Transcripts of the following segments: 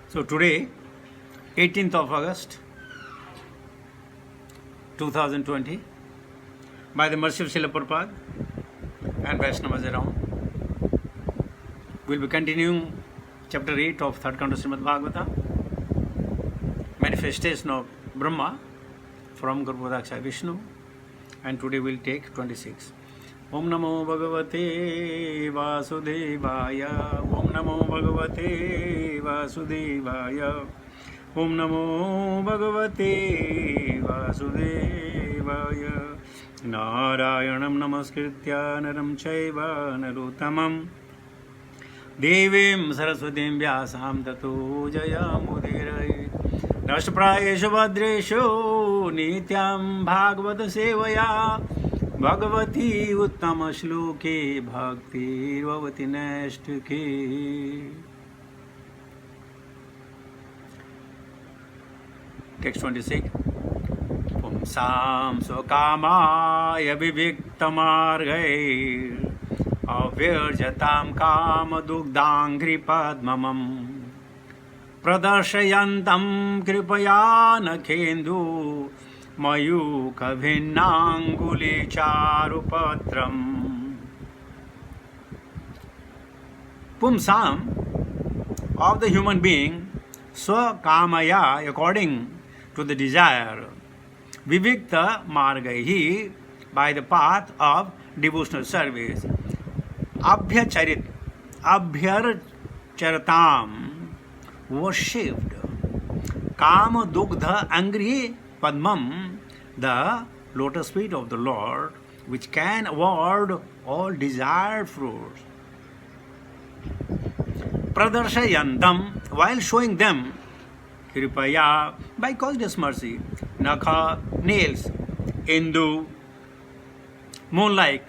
So today, 18th of August 2020, by the mercy of Srila Prabhupada and Vaishnavas around, we'll be continuing chapter 8 of third canto Srimad Bhagavata, manifestation of Brahma from Garbhodakshaya Vishnu, and today we'll take 26. Om Namo Bhagavate Vasudevaya. Om Namo Bhagavate Vasudevaya. Om Namo Bhagavate Vasudevaya. Narayanam Namaskritya Naram Chaiva Narottamam Devim Saraswatim Vyasam Tato Jayamudiraye. Nashprayeshu Bhadreshu Nityam Bhagavata Sevaya Bhagavati Uttama Shloke Bhakti Vavati Nashtuke. Text 26. Pumsam Sokamaya Viviktamargai Avirjatam Kama Dugdangri Padmamam Pradarshayantam Kripaya Nakhendu Mayuka Bhinnanguli Charupatram. Pumsam, of the human being, Swakamaya, according to the desire, Vivikta Margaihi, by the path of devotional service, Abhyarcharatam, worshipped, Kama Dugdha Angri Padmam, the lotus feet of the Lord, which can award all desired fruits. Pradarshayandam, while showing them, Kripaya, by cautious mercy, Nakha, nails, Indu, moon-like,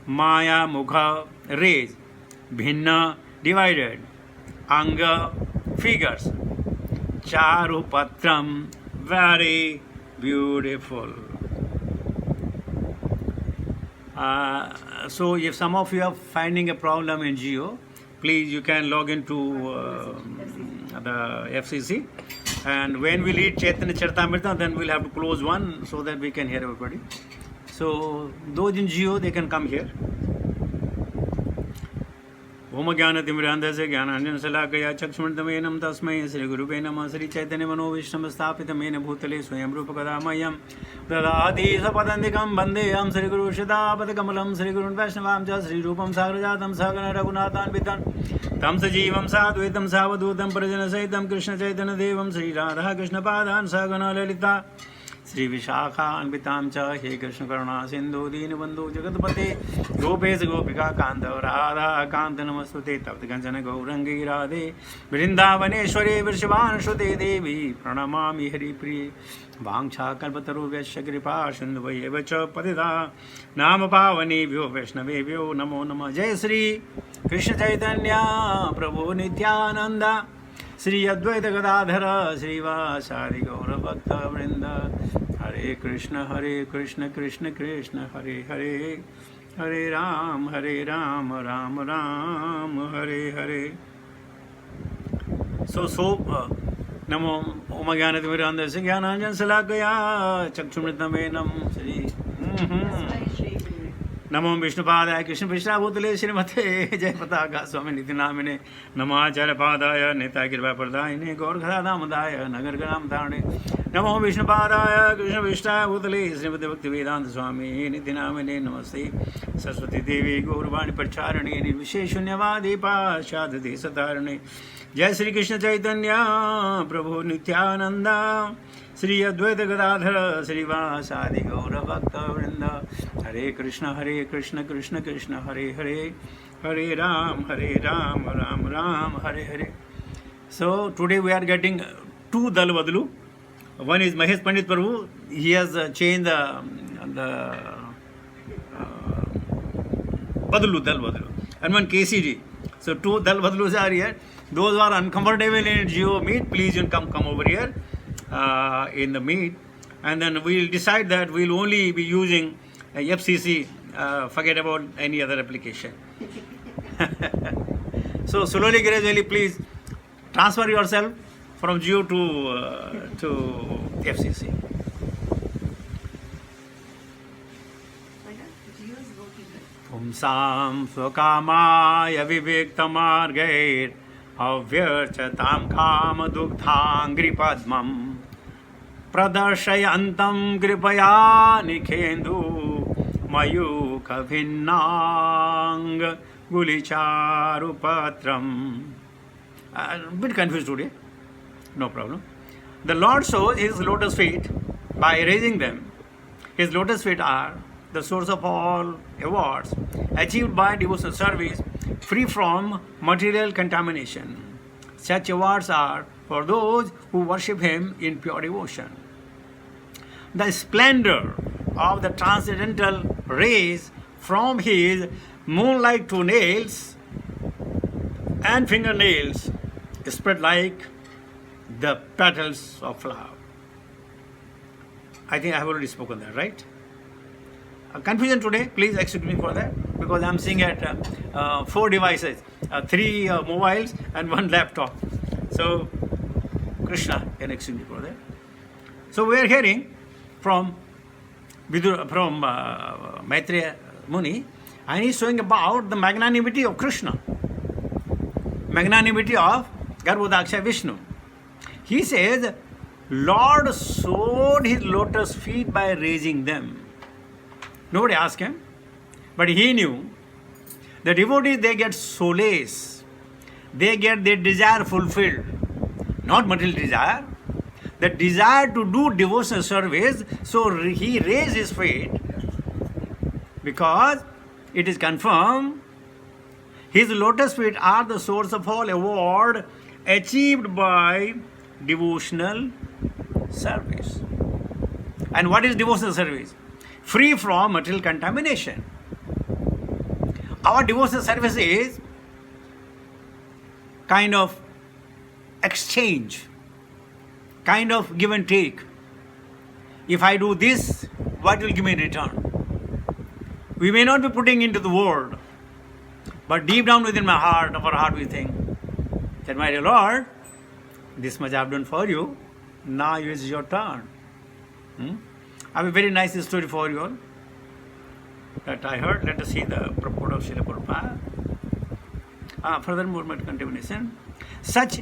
Maya, Mukha, rays, Bhinna, divided, Anga, figures, Charupatram, very beautiful. So if some of you are finding a problem in Geo, please you can log into the FCC, and when we read Chaitanya Charitamrita, then we'll have to close one so that we can hear everybody. So those in Geo, they can come here. Om Jnanatimirandhasya Jnananjana Salakaya Chakshmantamenam Tasmai Sri Guruve Namah Sri Chaitanya Mano Vishnamasthapitamena Bhutale Swayam Rupa Kadamayam Dadati Sapadandikam Bandeyam Sri Guru Shadapatakamulam Sri Gurun Vaishnavam Cha Sri Rupam Sagrajatam Sagana Raghunathan Vitan Tam Sajivam Sadvaitam Savadutam Parajana Saitam Krishna Chaitanya Devam Sri Radha Krishna Padan Sagana Lalita Sri Vishakha Anvitam Cha He Krishna Karuna Sindhu Deenabandhu Jagatpate Gopes Gopika Kanta Radha Kanta Namastute Tapti Kanchana Gaurangi Radhe Vrindavaneshwari Vrishavan Shute Devi Pranamami Hari Priye Vangcha Kalpataru Vyasya Kripa Sindhu Vayevacha Patita Nama Pavani Vyo Vaishnavevyo Namo Namah. Jai Sri Krishna Chaitanya Prabhu Nityananda Sri Advaita Gadadhara Srivasadi Gaura Bhakta Vrinda. Hare Krishna Krishna Krishna Hare Hare Hare Ram Ram Ram Hare Hare. So Namo Omagyanatimirandasya Jnananjana Salakaya Chakshumritamenam Sri Namo Vishnupadaya Krishna Vishnabhutale Srimate Jai Pataka Swami Nityanamine Namacharya Padaya Neta Kirpa Pradayane Gaurkhadamadaya Nagarganam Dharane Namo Vishnupadaya Krishna Vishnabhutale Srimate Bhaktivedanta Swami Nityanamine Namaste Saraswati Devi Gaurvani Pacharane Visheshunyavadi Pashadati Satarane Jai Sri Krishna Chaitanya Prabhu Nityananda Sri Advaita Gadadhara Srivasadi Gaura Bhakta Vrinda. Hare Krishna Krishna Krishna Hare Hare Hare Ram Ram Ram Hare Hare. So today we are getting two Dal Badlu. One is Mahesh Pandit Prabhu. He has changed the Badlu, Dal Badlu. And one KCG. So two Dal Badlus are here. Those who are uncomfortable in Geo meet, please you come over here in the meet. And then we'll decide that we'll only be using FCC, forget about any other application. So slowly, gradually, please Transfer yourself from Jio to FCC. Pumsam swakamaya vivektamargair avyarchatam kamadugdhangri padmam pradarshayantam kripaya nikhendu mayuka bhinnang gulicharupatram. A bit confused today, no problem. The Lord shows his lotus feet by raising them. His lotus feet are the source of all awards achieved by devotional service, free from material contamination. Such awards are for those who worship him in pure devotion. The splendor of the transcendental rays from his moon-like toenails and fingernails spread like the petals of flower. I think I have already spoken that, right? Confusion today, please excuse me for that, because I am seeing at 4 devices, 3 mobiles and 1 laptop. So, Krishna can excuse me for that. So, we are hearing from Maitreya Muni, and he is showing about the magnanimity of Krishna, magnanimity of Garbhodaksha Vishnu. He says, Lord showed his lotus feet by raising them. Nobody asked him, but he knew the devotees, they get solace, they get their desire fulfilled, not material desire, the desire to do devotional service. So he raised his feet because it is confirmed his lotus feet are the source of all award achieved by devotional service. And what is devotional service? Free from material contamination. Our devotional service is kind of exchange, kind of give and take. If I do this, what will give me in return? We may not be putting into the world, but deep down within my heart, our heart, we think that, my dear Lord, this much I have done for you, now it is your turn. I have a very nice story for you all that I heard. Let us see the purport of Srila Prabhupada. Furthermore, contamination. Such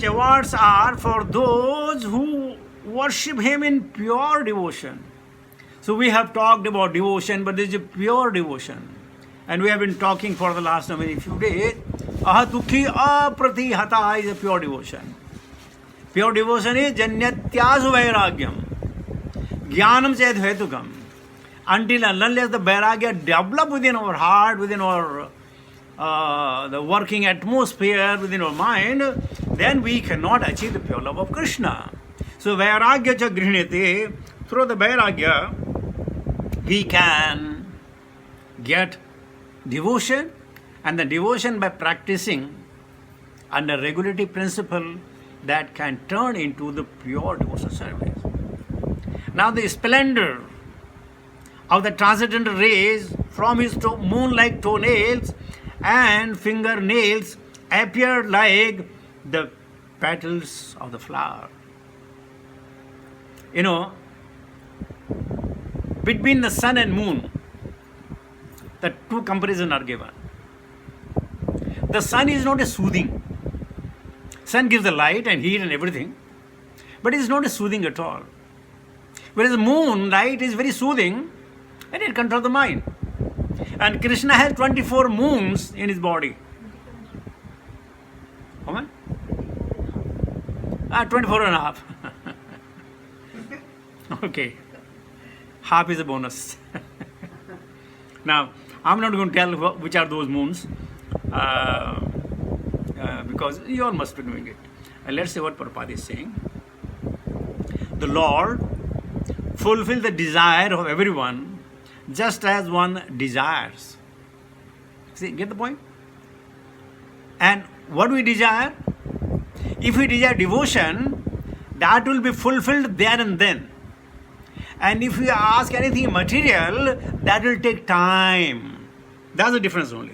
awards are for those who worship him in pure devotion. So we have talked about devotion, but this is a pure devotion. And we have been talking for the last few days. Ahatukhi apratihata is a pure devotion. Pure devotion is janyatyasu vairagyam. Jnanam ched hetukam. Until and unless the vairagya develop within our heart, within our the working atmosphere, within our mind, then we cannot achieve the pure love of Krishna. So vairagya cha grihnete, through the vairagya, we can get devotion, and the devotion by practicing under regulative principle that can turn into the pure devotional service. Now the splendor of the transcendental rays from his moon-like toenails and fingernails appear like the petals of the flower. You know, between the sun and moon, the two comparisons are given. The sun is not a soothing. Sun gives the light and heat and everything, but it is not a soothing at all. Whereas the moon light is very soothing and it controls the mind. And Krishna has 24 moons in his body. How many? 24 and a half. Okay. Half is a bonus. Now, I'm not going to tell which are those moons because you all must be doing it. And let's see what Prabhupada is saying. The Lord fulfill the desire of everyone just as one desires. See, get the point? And what we desire? If we desire devotion, that will be fulfilled there and then. And if we ask anything material, that will take time. That's the difference only.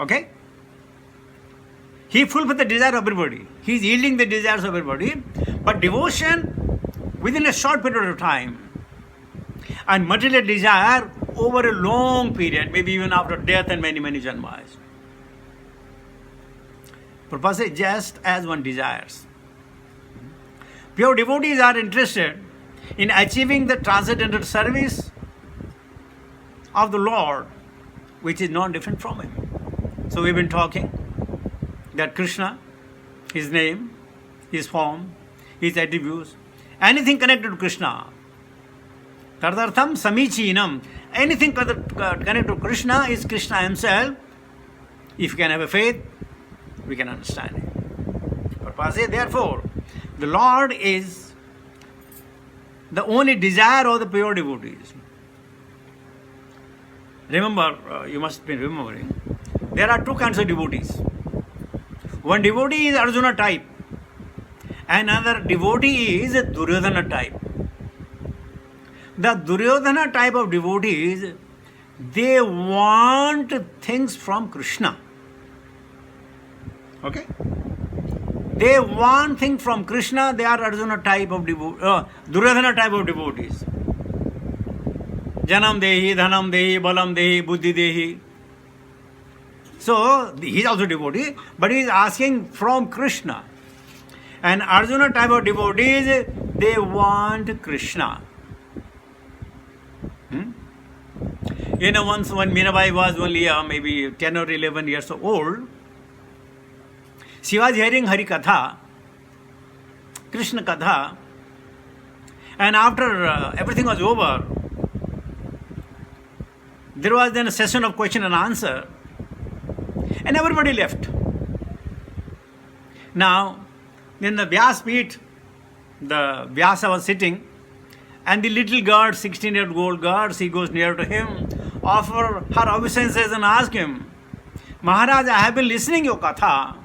Okay? He fulfills the desire of everybody. He is yielding the desires of everybody. But devotion within a short period of time, and material desire over a long period, maybe even after death and many, many janmas. Prabhupada says, just as one desires. Pure devotees are interested in achieving the transcendental service of the Lord, which is not different from Him. So we've been talking that Krishna, His name, His form, His attributes, anything connected to Krishna, tadartham samichinam, anything connected to Krishna is Krishna Himself. If you can have a faith, we can understand it. Prabhupada says, therefore, the Lord is the only desire of the pure devotees. Remember, you must be remembering, there are two kinds of devotees. One devotee is Arjuna type, another devotee is a Duryodhana type. The Duryodhana type of devotees, they want things from Krishna. Okay? They want things from Krishna, they are Arjuna type of Duryodhana type of devotees. Janam dehi, dhanam dehi, balam dehi, buddhi dehi. So, he is also devotee, but he is asking from Krishna. And Arjuna type of devotees, they want Krishna. Once when Mirabai was only maybe 10 or 11 years old, she was hearing Hari Katha, Krishna Katha, and after everything was over, there was then a session of question and answer, and everybody left. Now, in the Vyas Peeth, the Vyasa was sitting, and the little girl, 16-year-old girl, she goes near to him, offer her obeisances and ask him, Maharaj, I have been listening your Katha.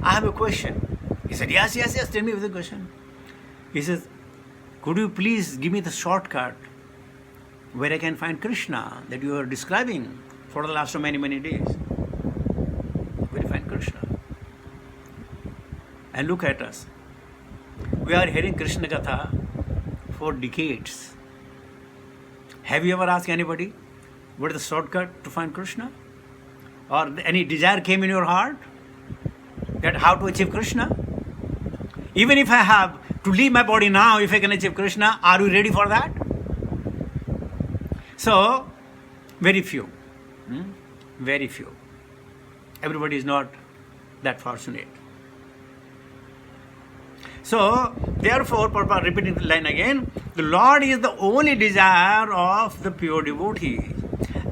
I have a question. He said, yes, tell me with the question. He says, could you please give me the shortcut where I can find Krishna that you are describing for the last so many, many days? Where do you find Krishna? And look at us. We are hearing Krishna Katha for decades. Have you ever asked anybody what is the shortcut to find Krishna? Or any desire came in your heart that how to achieve Krishna? Even if I have to leave my body now, if I can achieve Krishna, are you ready for that? So, very few. Very few. Everybody is not that fortunate. So, therefore, Prabhupada repeating the line again, the Lord is the only desire of the pure devotee,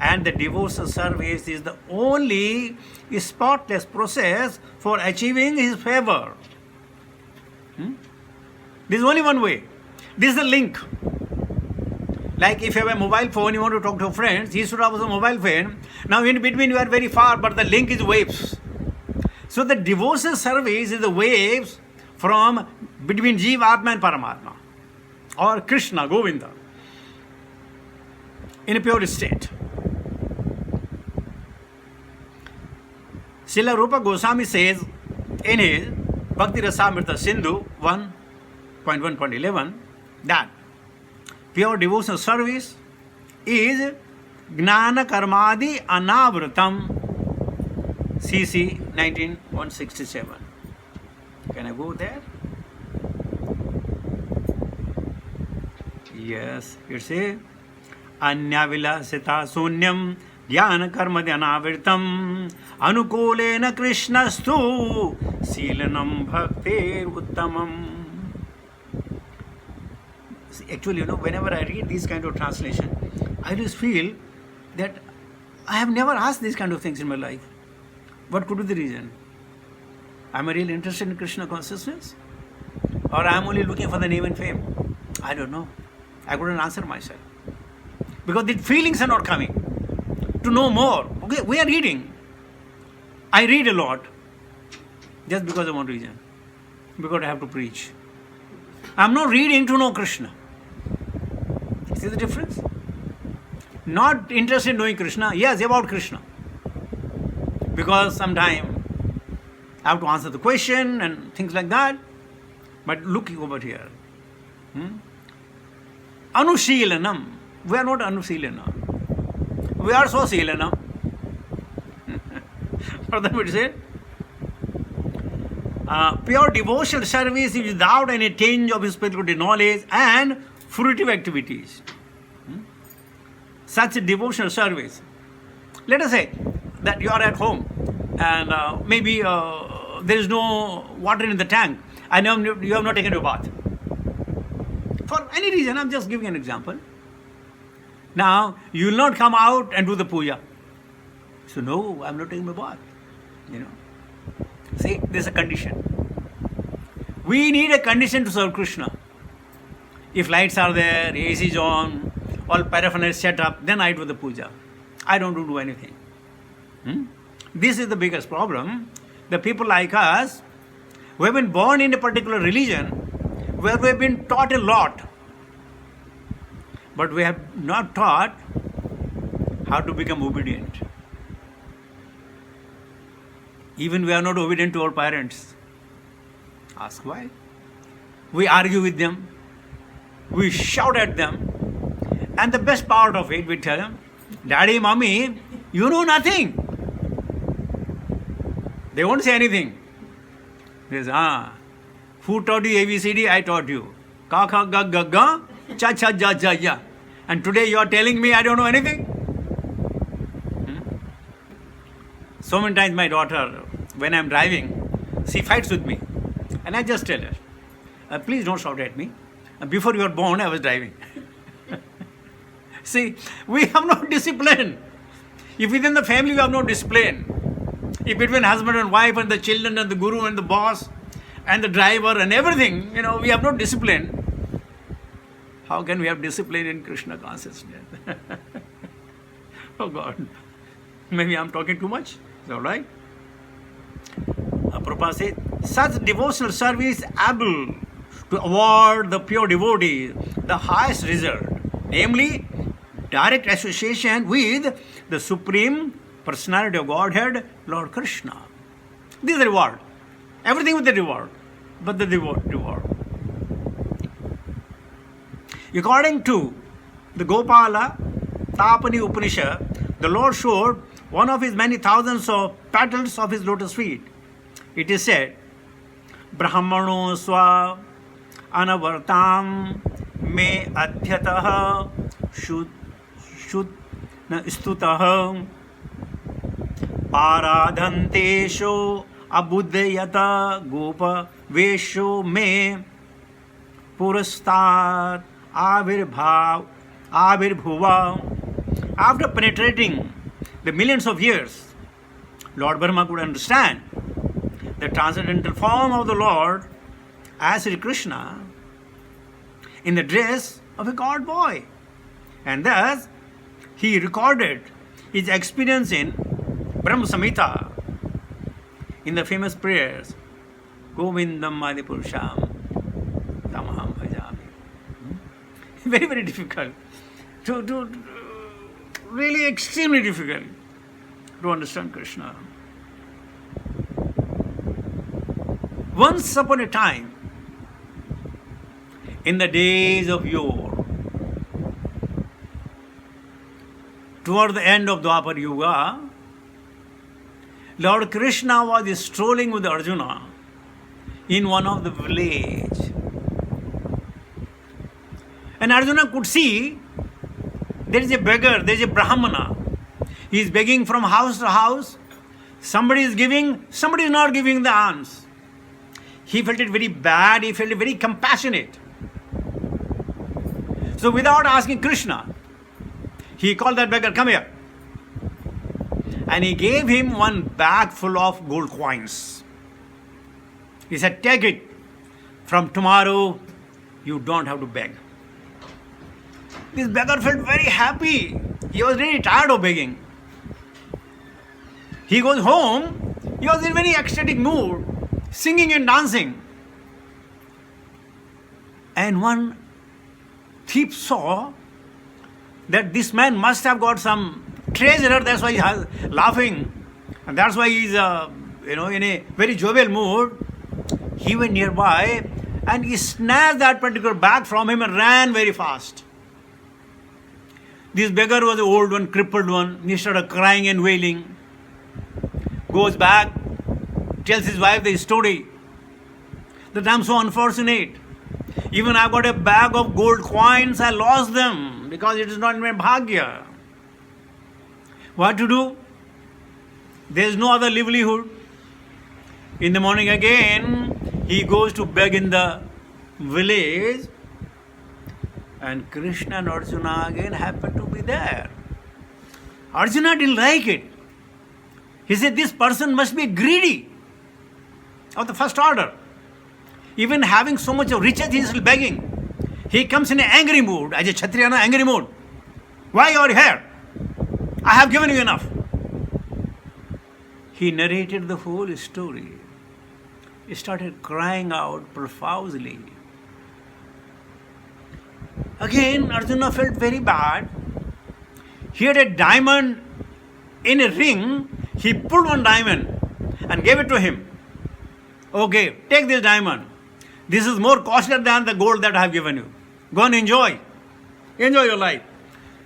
and the devotional service is the only spotless process for achieving His favor. This is only one way. This is the link. Like if you have a mobile phone, you want to talk to friends, he should have a mobile phone. Now in between you are very far, but the link is waves. So the devotional service is the waves from between Jiva, Atma and Paramatma, or Krishna, Govinda, in a pure state. Srila Rupa Goswami says in his Bhakti Rasamrita Sindhu 1.1.11 that pure devotional service is Gnana Karmadi Anavratam, CC 19167. Can I go there? Yes, it's a Anyavilasita Sunyam Jnana Karma Dhyanavritam Anukulena Krishnastu Silanam Bhaktir Uttamam. Actually, whenever I read these kind of translation, I just feel that I have never asked these kind of things in my life. What could be the reason? Am I really interested in Krishna consciousness? Or I am only looking for the name and fame? I don't know. I couldn't answer myself. Because the feelings are not coming. To know more. Okay, we are reading. I read a lot. Just because of one reason. Because I have to preach. I am not reading to know Krishna. See the difference? Not interested in knowing Krishna. Yes, about Krishna. Because sometime I have to answer the question and things like that. But look over here. Anushīlanam. We are not Anushīlana. We are Swasīlana. Further it said, pure devotional service is without any tinge of spiritual knowledge and fruitive activities. Such a devotional service. Let us say that you are at home and maybe there is no water in the tank and you have not taken your bath. For any reason, I am just giving an example. Now, you will not come out and do the puja. So, no, I am not taking my bath. See, there is a condition. We need a condition to serve Krishna. If lights are there, AC is on, all paraphernalia set up, then I do the puja. I don't do anything. This is the biggest problem. The people like us, who have been born in a particular religion, where we have been taught a lot, but we have not taught how to become obedient. Even we are not obedient to our parents. Ask why. We argue with them. We shout at them. And the best part of it, we tell them, Daddy, Mommy, you know nothing. They won't say anything. They say, who taught you ABCD? I taught you. Ka, kha, ga, ga, ga, cha, cha, ja, ja, ja. And today you are telling me I don't know anything? So many times my daughter, when I am driving, she fights with me. And I just tell her, please don't shout at me. Before you were born, I was driving. See, we have no discipline. If within the family we have no discipline, if between husband and wife and the children and the guru and the boss and the driver and everything, we have no discipline, how can we have discipline in Krishna consciousness? Oh God, maybe I am talking too much. Is all right? Prabhupada said, such devotional service able to award the pure devotee the highest result, namely direct association with the Supreme Personality of Godhead, Lord Krishna. This is the reward. Everything with the reward, but the reward. According to the Gopala Tapani Upanishad, the Lord showed one of his many thousands of petals of his lotus feet. It is said, Brahmano swa anavartam me adhyatah stutah paradhantesho abuddhayata gopa vesho me purastat avirbhuva. After penetrating the millions of years, Lord Brahma could understand the transcendental form of the Lord as Sri Krishna in the dress of a god boy. And thus, he recorded his experience in Brahma Samhita in the famous prayers, Govindam Adipurusham Tamaham Bhajami. Very, very difficult. To really extremely difficult to understand Krishna. Once upon a time, in the days of yore, toward the end of Dwapar Yuga, Lord Krishna was strolling with Arjuna in one of the village. And Arjuna could see there is a beggar, there is a Brahmana. He is begging from house to house. Somebody is giving, somebody is not giving the alms. He felt it very bad, he felt it very compassionate. So without asking Krishna, he called that beggar, come here. And he gave him one bag full of gold coins. He said, take it. From tomorrow, you don't have to beg. This beggar felt very happy. He was really tired of begging. He goes home, he was in very ecstatic mood, singing and dancing. And one thief saw that this man must have got some treasure, that's why he is laughing. And that's why he is in a very jovial mood, he went nearby and he snatched that particular bag from him and ran very fast. This beggar was an old one, crippled one. He started crying and wailing. Goes back, tells his wife the story that I'm so unfortunate. Even I got a bag of gold coins, I lost them because it is not in my bhagya. What to do? There is no other livelihood. In the morning again, he goes to beg in the village, and Krishna and Arjuna again happened to be there. Arjuna didn't like it. He said, this person must be greedy of the first order. Even having so much of riches, he is still begging. He comes in an angry mood, as a Kshatriya, angry mood. Why you are here? I have given you enough. He narrated the whole story. He started crying out profusely. Again, Arjuna felt very bad. He had a diamond in a ring. He pulled one diamond and gave it to him. Okay, take this diamond. This is more costly than the gold that I have given you. Go and enjoy. Enjoy your life.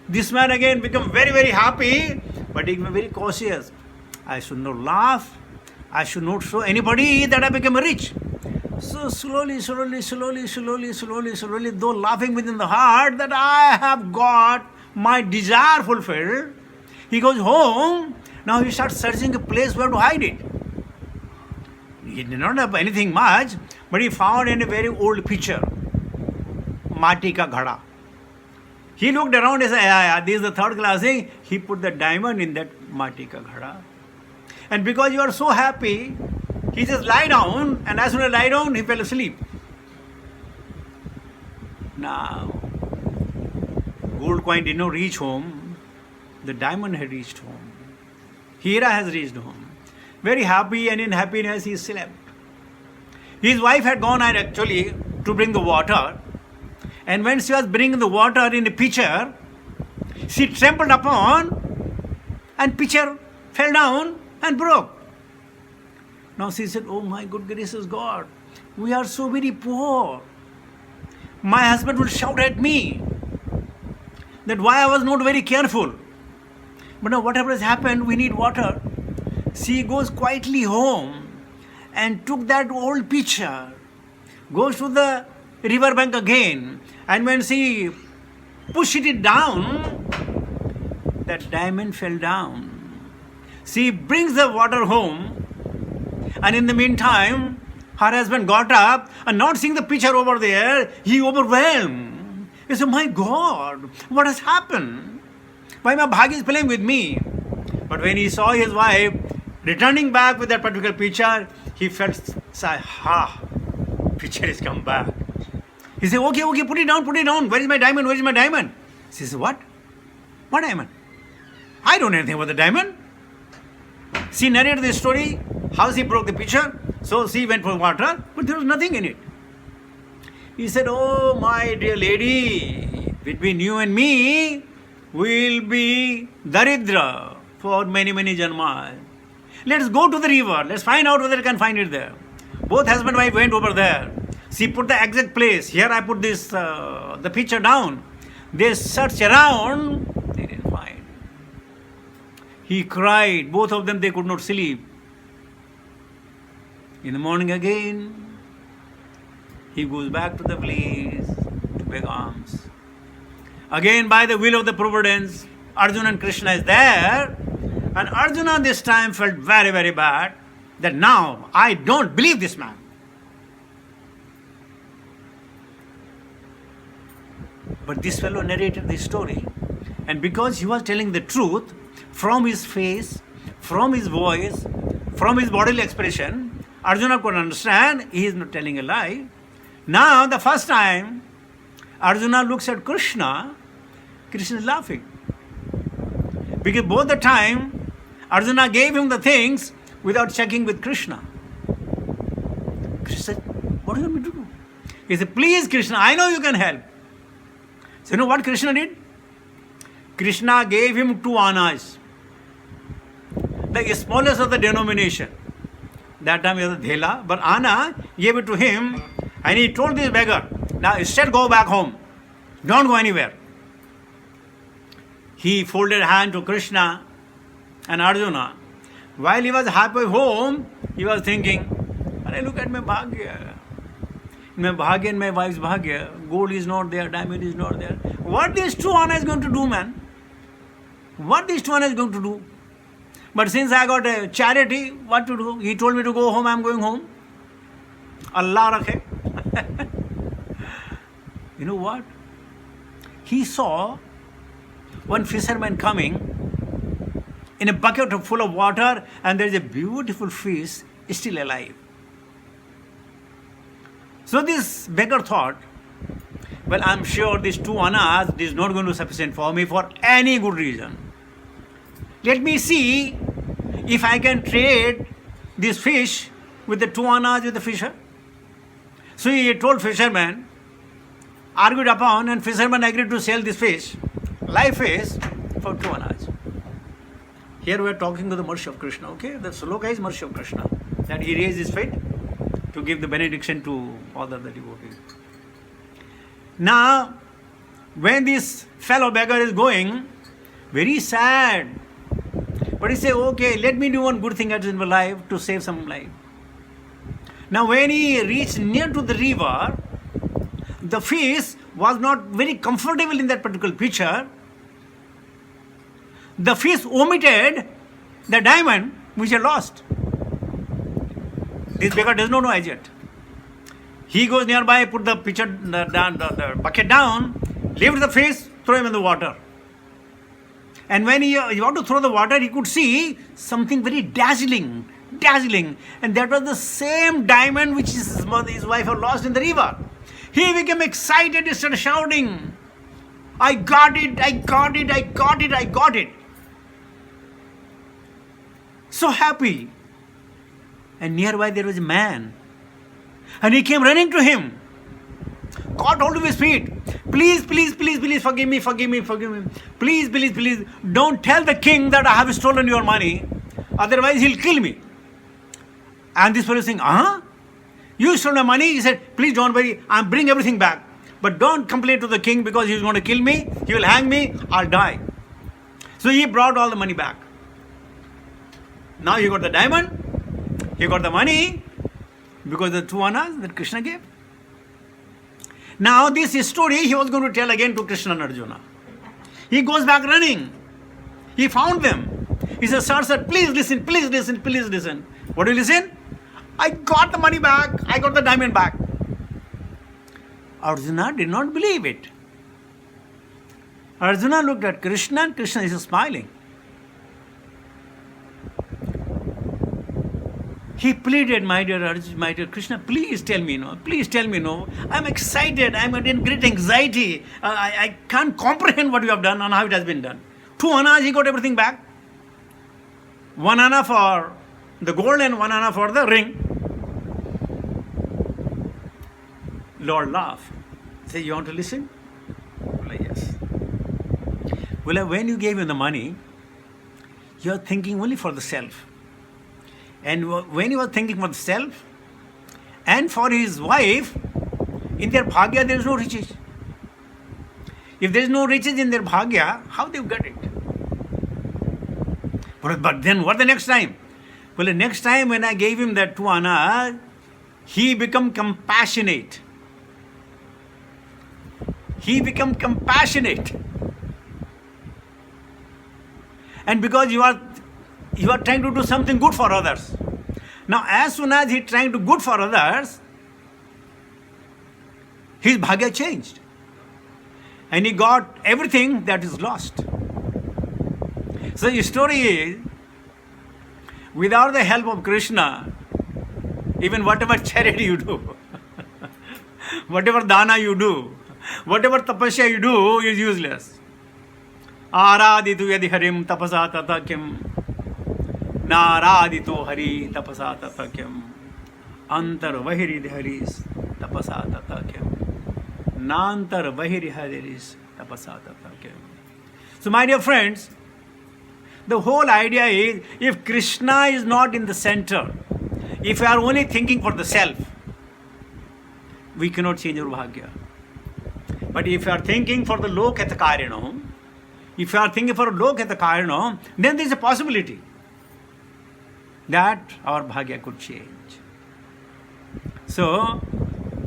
This man again became very, very happy, but he became very cautious. I should not laugh. I should not show anybody that I became rich. So slowly, though laughing within the heart that I have got my desire fulfilled, he goes home. Now he starts searching a place where to hide it. He did not have anything much, but he found in a very old pitcher, Mati ka ghada. He looked around and said, this is the third class thing. He put the diamond in that Mati ka ghada. And because you are so happy, he just lie down, and as soon as he lie down, he fell asleep. Now, gold coin did not reach home. The diamond had reached home. Hira has reached home. Very happy, and in happiness he slept. His wife had gone out actually to bring the water. And when she was bringing the water in a pitcher, she trampled upon, and pitcher fell down and broke. Now she said, oh my good gracious God, we are so very poor. My husband will shout at me that why I was not very careful. But now whatever has happened, we need water. She goes quietly home and took that old pitcher, goes to the river bank again, and when she pushed it down, that diamond fell down. She brings the water home, and in the meantime, her husband got up and not seeing the pitcher over there, he overwhelmed. He said, my God, what has happened? Why my bhagya is playing with me? But when he saw his wife returning back with that particular pitcher, he felt, pitcher has come back. He said, okay, put it down. Where is my diamond? She said, what? What diamond? I don't know anything about the diamond. She narrated the story, how she broke the pitcher. So she went for water, but there was nothing in it. He said, oh my dear lady, between you and me, we'll be daridra for many, many janmas. Let's go to the river. Let's find out whether we can find it there. Both husband and wife went over there. She put the exact place. Here I put this, the pitcher down. They searched around. They didn't find. He cried. Both of them, they could not sleep. In the morning again, he goes back to the village to beg alms. Again, by the will of the Providence, Arjuna and Krishna is there. And Arjuna this time felt very, very bad that now I don't believe this man. But this fellow narrated this story. And because he was telling the truth, from his face, from his voice, from his bodily expression, Arjuna could understand he is not telling a lie. Now, the first time Arjuna looks at Krishna, Krishna is laughing. Because both the time Arjuna gave him the things without checking with Krishna. Krishna said, what do you want me to do? He said, please Krishna, I know you can help. So you know what Krishna did? Krishna gave him 2 annas, the smallest of the denomination. That time he was a Dhela. But Anna gave it to him and he told this beggar, now instead go back home. Don't go anywhere. He folded hand to Krishna and Arjuna. While he was halfway home, he was thinking, look at my bhagya. My bhagya and my wife's bhagya. Gold is not there, diamond is not there. What these two Anna is going to do, man? What these two Anna is going to do? But since I got a charity, what to do? He told me to go home, I am going home. Allah rakhe. You know what? He saw one fisherman coming in a bucket full of water, and there is a beautiful fish still alive. So this beggar thought, well, I'm sure these two annas is not going to be sufficient for me for any good reason. Let me see if I can trade this fish with the two annas with the fisher. So he told fisherman, argued upon, and fisherman agreed to sell this fish, live fish, for 2 annas. Here we are talking to the mercy of Krishna, okay? The sloka is mercy of Krishna, that he raised his feet to give the benediction to all the devotees. Now, when this fellow beggar is going, very sad, but he said, okay, let me do one good thing in my life to save some life. Now, when he reached near to the river, the fish was not very comfortable in that particular picture. The fish omitted the diamond which he lost. This beggar does not know as yet. He goes nearby, put the pitcher down, the bucket down, lift the fish, throw him in the water. And when he wanted to throw the water, he could see something very dazzling. And that was the same diamond which his wife had lost in the river. He became excited, he started shouting, I got it, I got it, I got it, I got it. So happy. And nearby there was a man. And he came running to him, caught hold of his feet. Please, please, please, please, forgive me, forgive me, forgive me. Please, please, please, don't tell the king that I have stolen your money. Otherwise he'll kill me. And this fellow is saying, you stole my money? He said, please don't worry, I'll bring everything back. But don't complain to the king because he's going to kill me, he will hang me, I'll die. So he brought all the money back. Now he got the diamond, he got the money, because the 2 annas that Krishna gave. Now this story he was going to tell again to Krishna and Arjuna. He goes back running. He found them. He says, sir, please listen, please listen, please listen. What do you listen? I got the money back, I got the diamond back. Arjuna did not believe it. Arjuna looked at Krishna and Krishna is smiling. He pleaded, my dear Krishna, please tell me no, please tell me no. I'm excited, I'm in great anxiety. I can't comprehend what you have done and how it has been done. 2 annas, he got everything back. 1 anna for the gold and 1 anna for the ring. Lord laughed. Say, you want to listen? Well, yes. Well, when you gave him the money, you are thinking only for the self. And when he was thinking for the self and for his wife, in their bhagya there is no riches. If there is no riches in their bhagya, how they get it? But then what the next time? Well, the next time when I gave him that 2 anna, he became compassionate. He became compassionate. And because you are trying to do something good for others. Now, as soon as he trying to good for others, his bhagya changed. And he got everything that is lost. So the story is, without the help of Krishna, even whatever charity you do, whatever dana you do, whatever tapasya you do is useless. Araditu yadi harim tapasa tata kim. Naradito hari tapasa tata kim. Antar vahiri haris tapasa tata kim. Nantar vahiri haris tapasa tata kim. So my dear friends, the whole idea is, if Krishna is not in the center, If you are only thinking for the self, we cannot change our bhagya. But if you are thinking for the lokatakarino, if you are thinking for lokatakarino, then there is a possibility that our bhagya could change. So,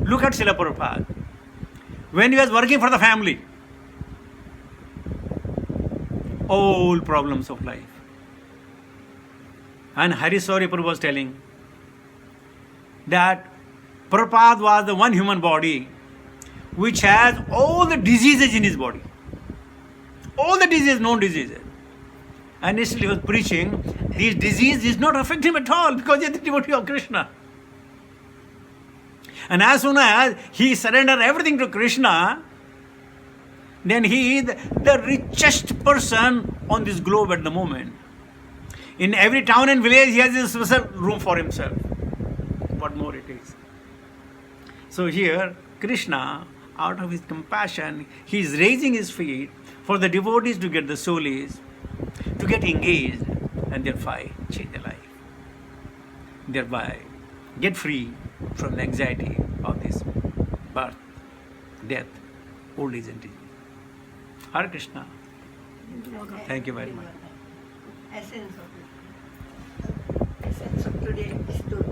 look at Srila Prabhupada. When he was working for the family, all problems of life. And Hariswari Prabhu was telling that Prabhupada was the one human body which has all the diseases in his body. All the diseases, known diseases. And initially he was preaching, these diseases did not affect him at all because he is the devotee of Krishna. And as soon as he surrendered everything to Krishna, then he is the richest person on this globe at the moment. In every town and village, he has a special room for himself. What more it is. So here, Krishna, out of his compassion, he is raising his feet for the devotees to get the solis, to get engaged, and thereby change their life. Thereby get free from the anxiety of this birth, death, old age and disease. Hare Krishna. Thank you very much. Essence of today's story.